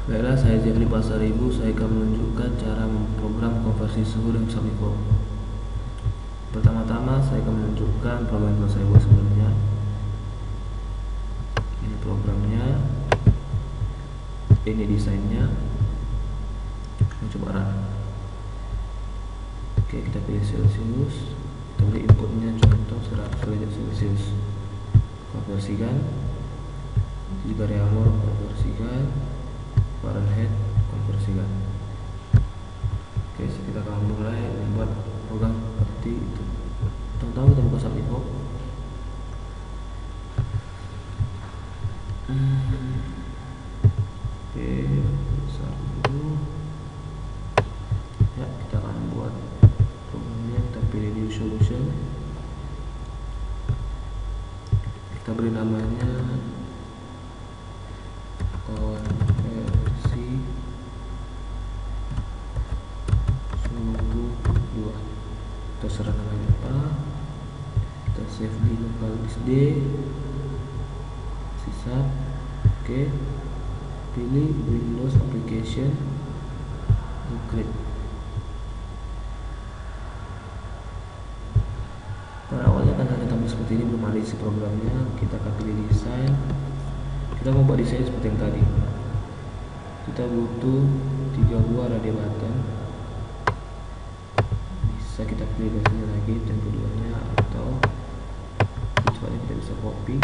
Baiklah, saya Jeffrey Pasaribu. Saya akan menunjukkan cara memprogram konversi suhu dalam Submico. Pertama-tama saya akan menunjukkan program yang telah saya buat sebelumnya. Ini programnya, ini desainnya. Kita coba run. Oke, kita pilih Celsius. Kita beri inputnya contoh 100 derajat Celcius. Konversikan. Jika reamur, konversikan. Fahrenheit, konversikan. Oke, kita akan mulai membuat program seperti itu. Pertama kita buka Submico. Oke, besar dulu. Ya, kita akan buat programnya. Kita pilih new solution. Kita beri namanya konversi suhu 2. Terserah namanya apa. Kita save di local disk D. Sisa. Oke, pilih Windows Application, create. Pada awalnya kan hanya tampil seperti ini, belum ada isi programnya. Kita akan pilih desain. Kita mau buat desain seperti yang tadi. Kita butuh 3 buah radio button. Bisa kita pilih versinya lagi dan keduanya, atau kecuali kita bisa copy.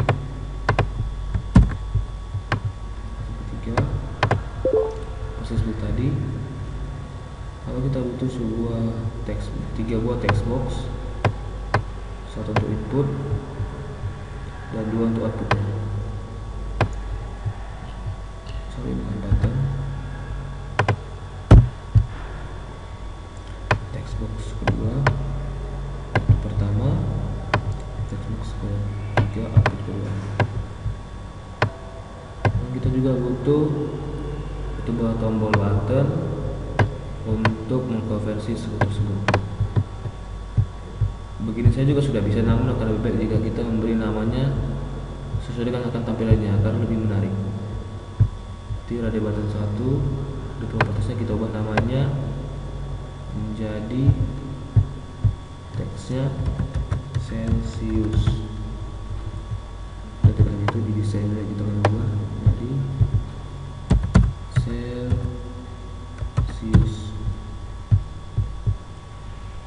Ketiga, proses seperti tadi. Kalau kita butuh sebuah teks, 3 buah text box, 1 untuk input dan 2 untuk outputnya. Sorry, bukan button. Text box kedua, output pertama. Text box ketiga, output kedua. Dan kita juga butuh sebuah tombol button untuk mengkonversi suhu tersebut. Begini saya juga sudah bisa, namun akan lebih baik jika kita memberi namanya sesuai dengan akan tampilannya agar lebih menarik. Di radio button 1, di propertiesnya kita ubah namanya menjadi teksnya Celsius. Ketika itu di desainnya kita akan ubah menjadi Celsius.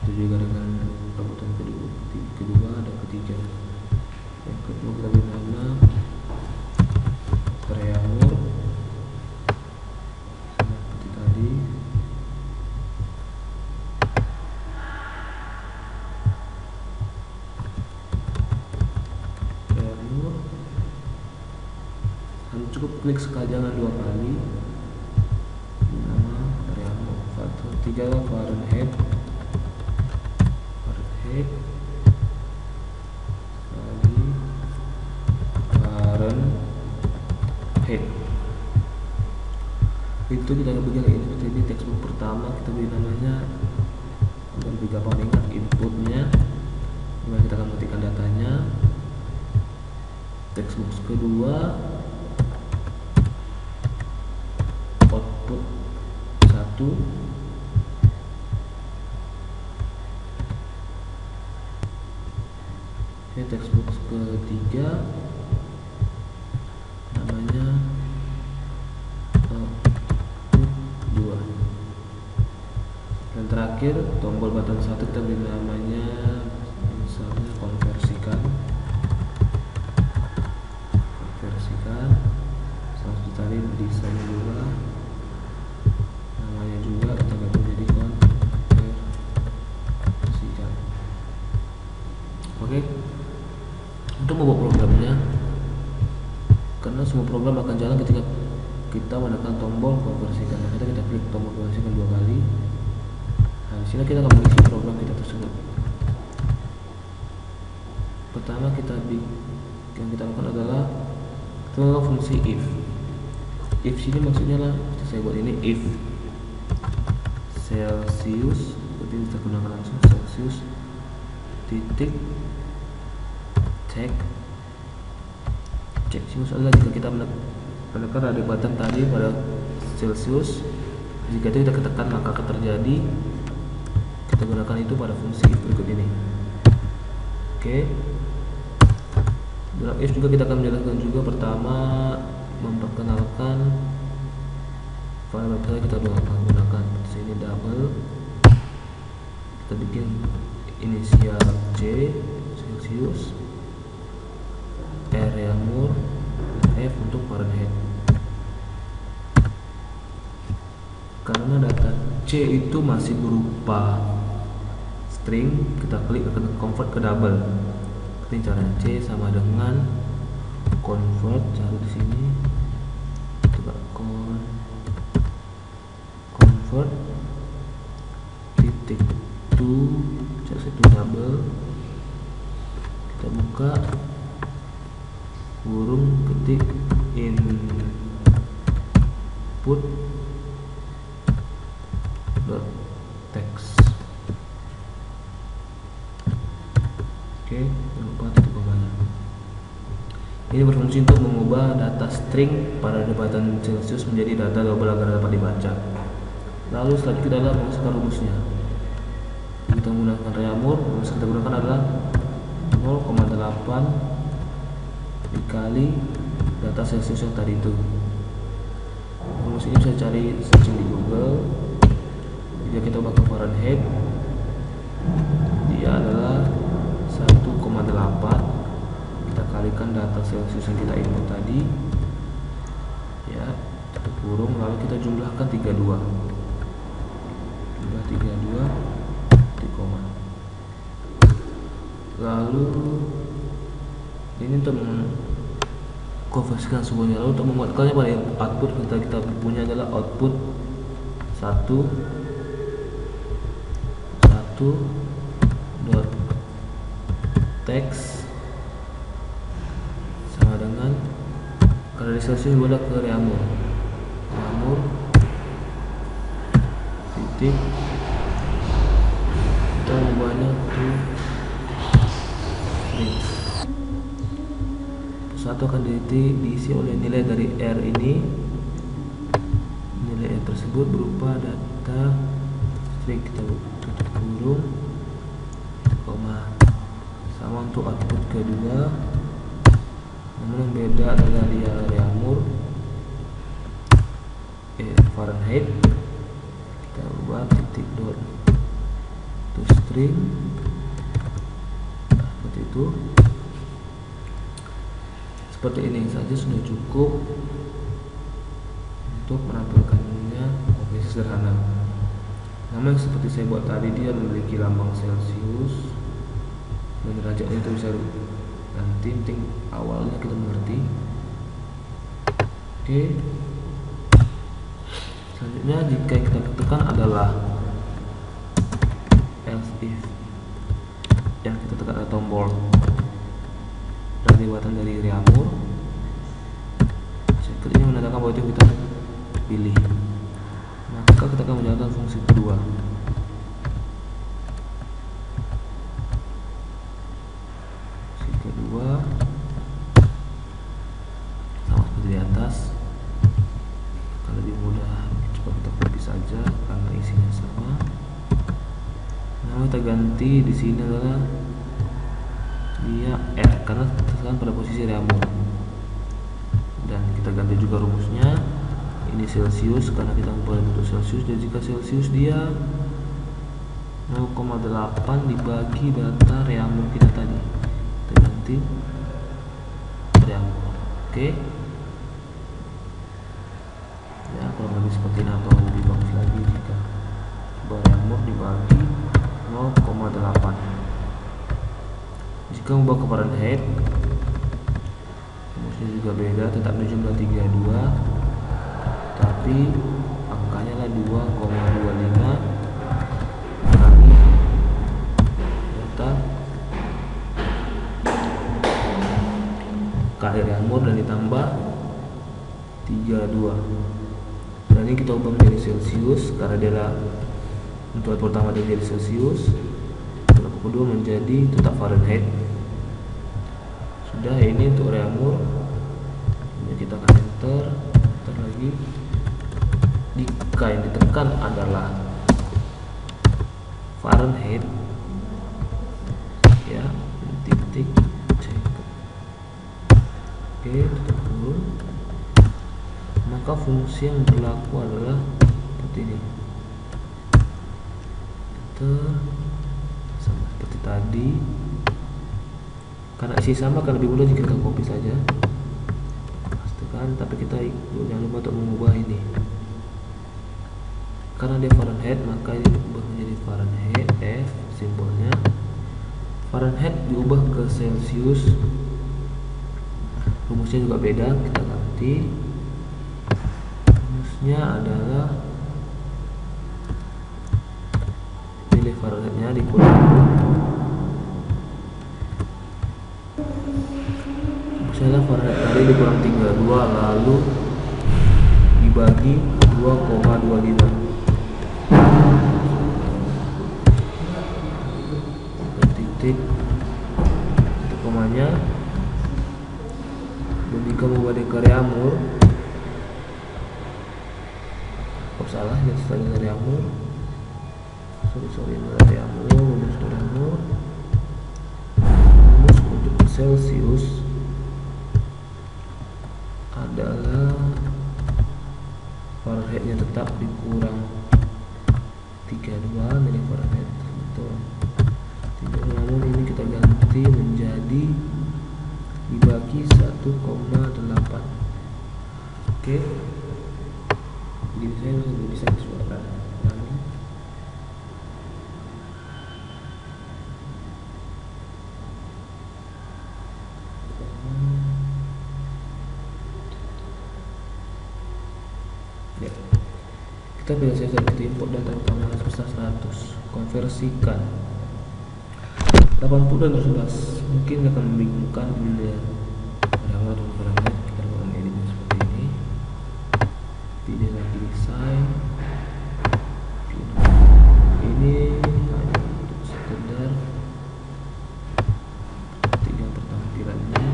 Itu juga dengan button kedua dan ketiga. Yang kedua kita beri nama reamur seperti tadi. Reamur, hanya cukup klik sekali, jangan 2 kali. Nama reamur. 3 Fahrenheit. Fahrenheit kali Fahrenheit. Itu kita begini ini seperti ini. Textbook pertama kita beri namanya, agar lebih gampang ingat, inputnya. Dimana kita akan mengetikkan datanya. Textbook kedua, output 1. Ini textbook ketiga, namanya output 2. Dan terakhir tombol button 1 kita beri namanya misalnya konversikan. Sama seperti tadi, desainnya juga, namanya juga kita ganti jadi konversikan. Oke. Untuk membuat programnya, karena semua program akan jalan ketika kita menekan tombol konversikan, maka kita klik tombol konversikan 2 kali. Nah, di sini kita akan mengisi program kita tersebut. Pertama yang kita lakukan adalah kita fungsi if. If sini maksudnya lah, seperti saya buat ini, if Celsius, seperti ini kita gunakan langsung Celsius titik cek sinus adalah jika kita menekan radio button tadi pada Celsius. Jika itu kita tekan maka akan terjadi, kita gunakan itu pada fungsi berikut ini. Oke. Dalam if juga kita akan menjelaskan juga, pertama memperkenalkan variabel kita akan gunakan sini double, kita bikin inisial C Celsius, R Reaumur, F untuk Fahrenheit. Karena data C itu masih berupa string, kita klik akan convert ke double. Ini cara C sama dengan convert, cari di sini, coba convert titik to, cari itu double, kita buka kurung, ketik input dot text. Oke, jangan lupa titik komanya. Ini berfungsi untuk mengubah data string pada jabatan Celsius menjadi data double agar dapat dibaca. Lalu selanjutnya kita adalah memasukkan rumusnya. Kita menggunakan Reaumur, rumus kita gunakan adalah 0,8 dikali data Celsius yang tadi itu. Rumus ini bisa cari searching di Google. Jika kita ubah ke Fahrenheit, dia adalah 1,8, kita kalikan data Celsius yang kita input tadi, ya, tutup kurung, lalu kita jumlahkan 32, jumlah 32 di koma. Lalu ini untuk mengkonversikan semuanya. Lalu untuk memuatkannya pada output, kita punya adalah output 1 dot text sama dengan, kalau di Celsius boleh ke Reaumur titik, kita mengubahnya to string. Satu akan diisi oleh nilai dari R ini. Nilai R tersebut berupa data string, kita tutup kurung, koma. Sama untuk output kedua, namun yang beda adalah dia Reaumur, Fahrenheit, kita ubah titik dot to string, nah, seperti itu. Seperti ini saja sudah cukup untuk menampilkannya konversi sederhana. Namun seperti saya buat tadi, dia memiliki lambang Celsius dan derajatnya itu bisa nanti, penting awalnya kita mengerti. Oke. Selanjutnya jika kita tekan adalah else if, yang kita tekan adalah tombol dari buatan dari Reaumur. Circle ini menandakan bahwa itu kita pilih. Maka kita akan menjalankan fungsi kedua. Fungsi kedua sama seperti di atas. Kalau lebih mudah, coba kita copy saja karena isinya sama. Nama kita ganti di sini adalah dia R karena tersekan pada posisi Reaumur. Dan kita ganti juga rumusnya. Ini Celsius karena kita membuat bentuk Celsius, dan jika Celsius dia 0,8 dibagi data Reaumur kita tadi, kita ganti Reaumur. Oke. Ya, kurang lebih seperti ini, atau lebih bagus lagi jika Reaumur dibagi 0,8. Jika membawa ke Fahrenheit, rumusnya juga beda, tetap jumlah 32, tapi angkanya lah 2,25 kali data kali Reaumur dan ditambah 32. Dan ini kita ubah menjadi Celsius karena dia lah untuk pertama dia menjadi Celsius, untuk kedua menjadi tetap Fahrenheit. Sudah, ini untuk Reaumur. Jadi kita akan enter lagi. jika yang ditekan adalah Fahrenheit ya, titik cek. Oke, tutup dulu. Maka fungsi yang berlaku adalah seperti ini. Sama seperti tadi. Karena isi sama akan lebih mudah jika kita copy saja. Pastikan, tapi kita jangan lupa untuk mengubah ini. Karena dia Fahrenheit, maka ini diubah menjadi Fahrenheit F simbolnya. Fahrenheit diubah ke Celsius. Rumusnya juga beda, kita ganti. Rumusnya adalah nilai Fahrenheitnya dikurang. Misalnya Fahrenheit tadi dikurang 32 lalu dibagi 2,25. Titik komanya. Dan jika membuat karya Amur, salah ya, tadi dari Amur, sorry dari Amur, rumus dari Amur, rumus untuk Celsius adalah Fahrenheitnya tetap dikurang 32 nilai Fahrenheit, betul. Namun ini kita ganti menjadi dibagi 1,8. Oke. Jadi saya bisa kesuatan. Ya. Kita pilih saja input data utama sebesar 100, konversikan 80 dan 11. Mungkin akan membingungkan bila ada awal atau Fahrenheit. Kita lakukan editnya seperti ini. Pilih lagi desain. Ini hanya untuk sekedar tiga pertampilannya.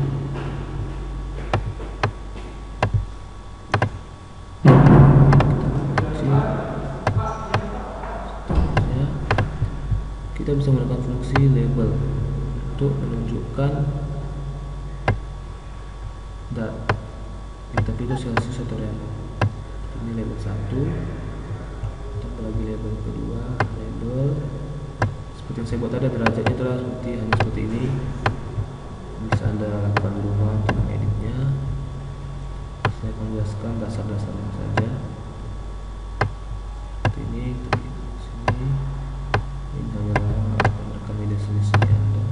Kita bisa menggunakan fungsi label untuk menunjukkan kita pilih Celsius atau Reaumur. Ini label 1, tambah lagi label kedua, label seperti yang saya buat tadi, derajatnya adalah hanya seperti ini. Bisa Anda lakukan di rumah untuk mengeditnya. Saya akan jelaskan dasar-dasarnya saja. Seperti ini, sini. Ini hanyalah merekam media seni Anda.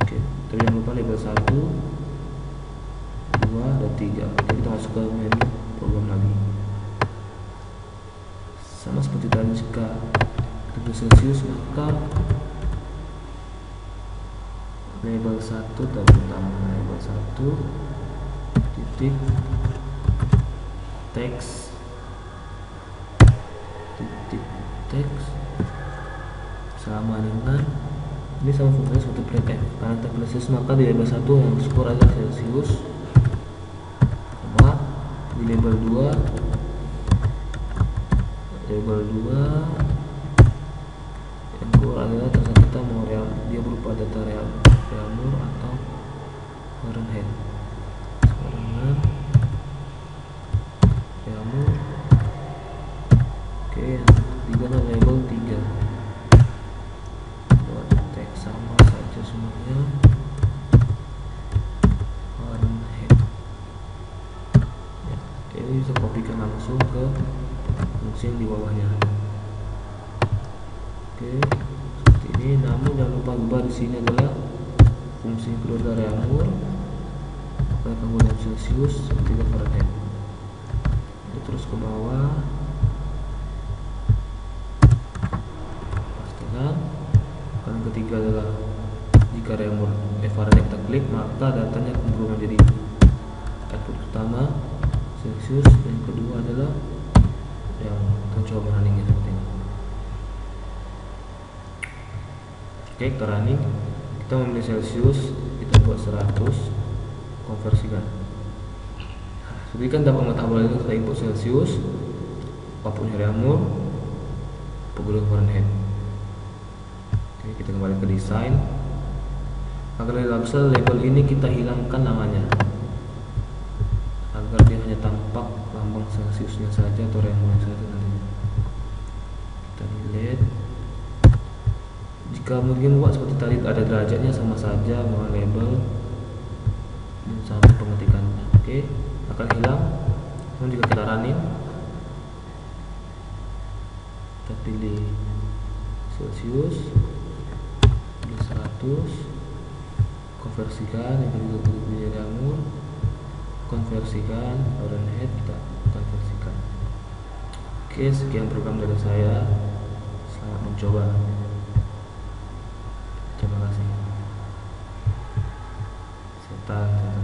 Oke, tapi jangan lupa label 1, 2, dan 3. Kita masuk ke menu program lagi. Sama seperti tadi, jika kita Celsius maka label 1 dan utama label 1 titik teks sama dengan ini, sama fungsinya seperti print F. Karena teks Celsius maka di label 1 yang skor adalah Celsius, sama di label 2 yang keluar adalah terserah kita mau dia berupa data Reaumur atau Fahrenheit. Sekarang Reaumur. Oke, yang ketiga label 3 buat teks sama saja semuanya Fahrenheit ya. Ini bisa kopikan langsung ke fungsi yang di bawahnya. Oke, seperti ini. Namun jangan lupa ubah di sini adalah fungsi kedua dari Reaumur, maka kemudian Celsius, 3 Fahrenheit. Terus ke bawah. Yang ketiga adalah jika Reaumur Fahrenheit kita klik, maka datanya akan berubah menjadi output utama Celsius, dan kedua adalah yang kita coba runningnya seperti ini. Oke, kita running. Kita memilih Celsius, kita buat 100, konversikan. Jadi kan dapat mengetahui itu kita input Celsius, output Heliamur, pegunungan Fahrenheit. Oke, kita kembali ke desain. Agar lebih bisa label ini kita hilangkan namanya, agar dia hanya tampak lambang Celsiusnya saja atau Reaumurnya saja nantinya. Kita delete. Jika mungkin buat seperti tadi ada derajatnya sama saja maka label dan sama pengetikannya. Oke, akan hilang. Namun jika kita running, kita pilih Celsius, pilih 100, konversikan, yang kedua pilih Reaumur, konversikan, Fahrenheit, kita konversikan. Oke, sekian program dari saya. Selamat mencoba. Terima kasih. Setan.